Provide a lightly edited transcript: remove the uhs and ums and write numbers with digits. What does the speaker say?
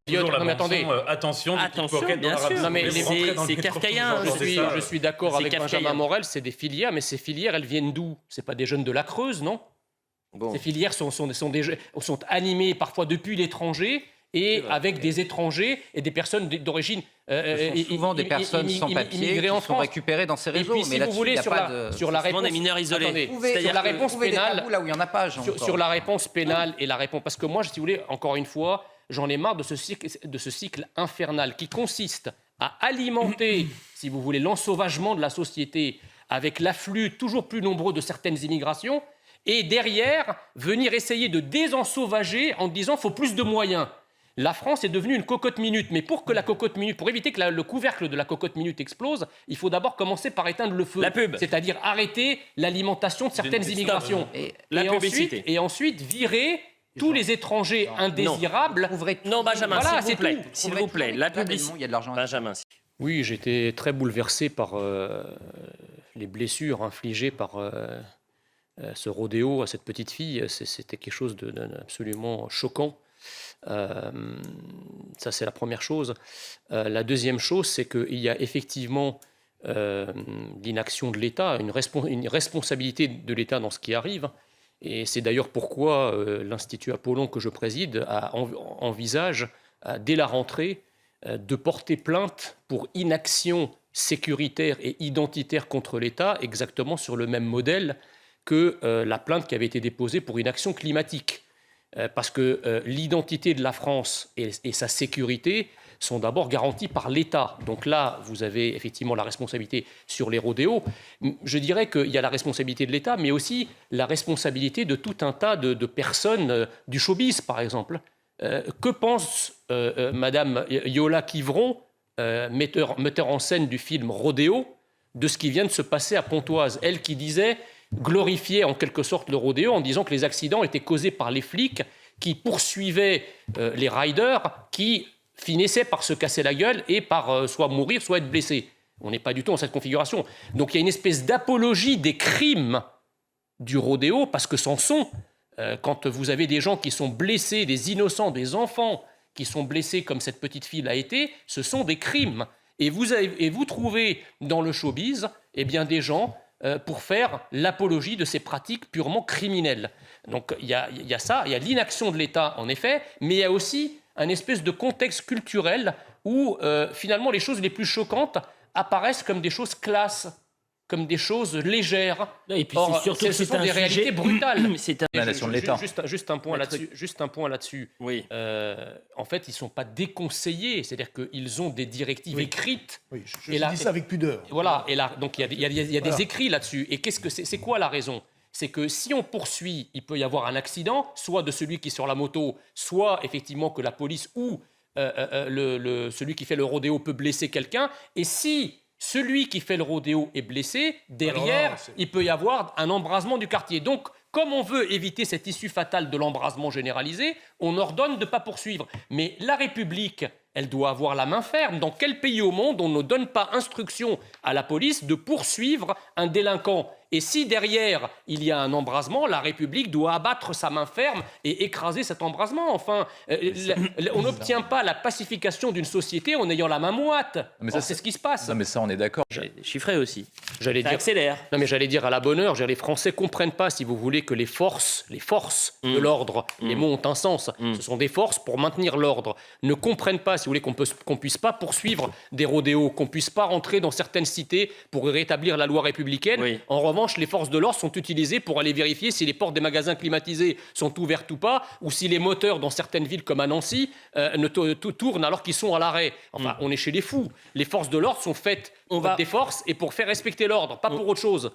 Toujours la non mais attendez, attention, du pickpocket dans bien sûr. Non, mais c'est kafkaïen. je suis d'accord avec kafkaïen. Benjamin Morel, c'est des filières, mais ces filières, elles viennent d'où? C'est pas des jeunes de la Creuse, non? Bon. Ces filières sont animées parfois depuis l'étranger et avec des étrangers et des personnes d'origine souvent des personnes sans papier qui sont récupérées dans ces réseaux. Et puis, si mais vous voulez, sur la réponse, des mineurs isolés. attendez, sur sur la réponse pénale, là où il y en a pas, sur la réponse pénale et la réponse, parce que moi, si vous voulez, encore une fois, j'en ai marre de ce cycle infernal qui consiste à alimenter, si vous voulez, l'ensauvagement de la société avec l'afflux toujours plus nombreux de certaines immigrations, et derrière, venir essayer de désensauvager en disant qu'il faut plus de moyens. La France est devenue une cocotte minute, mais pour éviter que le couvercle de la cocotte minute explose, il faut d'abord commencer par éteindre le feu. La pub. C'est-à-dire arrêter l'alimentation de certaines immigrations. Et ensuite virer tous les étrangers indésirables. Non, Benjamin, Voilà, s'il vous plaît, la publicité. publicité. Il y a de l'argent. Benjamin. Oui, j'étais très bouleversé par les blessures infligées par ce rodéo à cette petite fille. C'était quelque chose d'absolument choquant. Ça, c'est la première chose. La deuxième chose, c'est qu'il y a effectivement l'inaction de l'État, une responsabilité de l'État dans ce qui arrive. Et c'est d'ailleurs pourquoi l'Institut Apollon que je préside envisage, dès la rentrée, de porter plainte pour inaction sécuritaire et identitaire contre l'État, exactement sur le même modèle que la plainte qui avait été déposée pour inaction climatique. Parce que l'identité de la France et sa sécurité sont d'abord garanties par l'État. Donc là, vous avez effectivement la responsabilité sur les rodéos. Je dirais qu'il y a la responsabilité de l'État, mais aussi la responsabilité de tout un tas de personnes du showbiz, par exemple. Que pense Madame Yola Quivron, metteur en scène du film Rodéo, de ce qui vient de se passer à Pontoise? Elle qui glorifiait en quelque sorte le rodéo en disant que les accidents étaient causés par les flics qui poursuivaient les riders qui finissaient par se casser la gueule et par soit mourir, soit être blessés. On n'est pas du tout dans cette configuration. Donc il y a une espèce d'apologie des crimes du rodéo, parce que c'en sont. Quand vous avez des gens qui sont blessés, des innocents, des enfants qui sont blessés comme cette petite fille l'a été, ce sont des crimes. Et vous trouvez dans le showbiz des gens pour faire l'apologie de ces pratiques purement criminelles. Donc il y a ça, il y a l'inaction de l'État en effet, mais il y a aussi un espèce de contexte culturel où finalement les choses les plus choquantes apparaissent comme des choses classes, comme des choses légères. Et puis Or, surtout ce sont des réalités brutales. C'est la nation de l'État. Juste un point là-dessus. Oui. En fait, ils ne sont pas déconseillés, c'est-à-dire qu'ils ont des directives écrites. Oui, je dis ça avec pudeur. Voilà, et là, donc il y a des écrits là-dessus. Et c'est quoi la raison? C'est que si on poursuit, il peut y avoir un accident, soit de celui qui est sur la moto, soit effectivement que la police ou celui qui fait le rodéo peut blesser quelqu'un. Et si celui qui fait le rodéo est blessé, derrière, il peut y avoir un embrasement du quartier. Donc, comme on veut éviter cette issue fatale de l'embrasement généralisé, on ordonne de ne pas poursuivre. Mais la République, elle doit avoir la main ferme. Dans quel pays au monde on ne donne pas instruction à la police de poursuivre un délinquant? Et si derrière, il y a un embrasement, la République doit abattre sa main ferme et écraser cet embrasement. Enfin, on n'obtient pas la pacification d'une société en ayant la main moite. C'est ce qui se passe. Non, mais ça, on est d'accord. Chiffré aussi. Ça J'allais accélère. dire à la bonne heure, les Français ne comprennent pas, si vous voulez, que les forces de l'ordre, les mots ont un sens, ce sont des forces pour maintenir l'ordre, ne comprennent pas, si vous voulez, qu'on puisse pas poursuivre des rodéos, qu'on puisse pas rentrer dans certaines cités pour rétablir la loi républicaine. Oui. En revanche, les forces de l'ordre sont utilisées pour aller vérifier si les portes des magasins climatisés sont ouvertes ou pas, ou si les moteurs dans certaines villes comme à Nancy tournent alors qu'ils sont à l'arrêt. Enfin, on est chez les fous. Les forces de l'ordre sont faites des forces et pour faire respecter l'ordre, pas pour autre chose.